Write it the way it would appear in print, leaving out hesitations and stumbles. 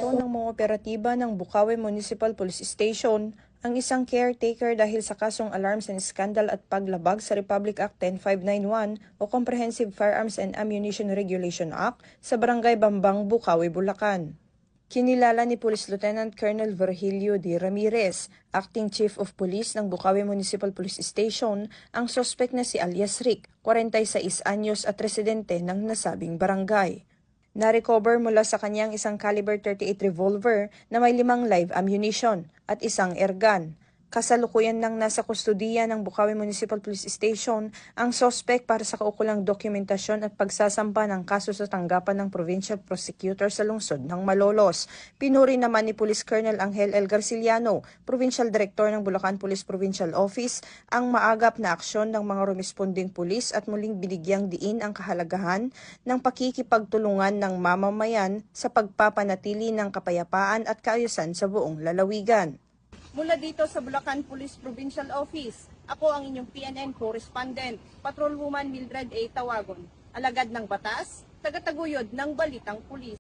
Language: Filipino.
Inaresto ng mga operatiba ng Bukawi Municipal Police Station ang isang caretaker dahil sa kasong alarms and scandal at paglabag sa Republic Act 10591 o Comprehensive Firearms and Ammunition Regulation Act sa Barangay Bambang, Bukawi, Bulacan. Kinilala ni Police Lieutenant Colonel Virgilio D. Ramirez, Acting Chief of Police ng Bukawi Municipal Police Station, ang sospek na si alias Rick, 46 anyos at residente ng nasabing barangay. Na-recover mula sa kanyang isang caliber 38 revolver na may 5 live ammunition at isang airgun. Kasalukuyan nang nasa kustudiya ng Bukawi Municipal Police Station ang sospek para sa kaukulang dokumentasyon at pagsasampa ng kaso sa tanggapan ng Provincial Prosecutor sa lungsod ng Malolos. Pinuri naman ni Police Colonel Angel L. Garciliano, Provincial Director ng Bulacan Police Provincial Office, ang maagap na aksyon ng mga rumesponding pulis at muling binigyang diin ang kahalagahan ng pakikipagtulungan ng mamamayan sa pagpapanatili ng kapayapaan at kaayusan sa buong lalawigan. Mula dito sa Bulacan Police Provincial Office, ako ang inyong PNN correspondent, Patrolwoman Mildred A. Tawagon, alagad ng batas, tagataguyod ng Balitang Pulis.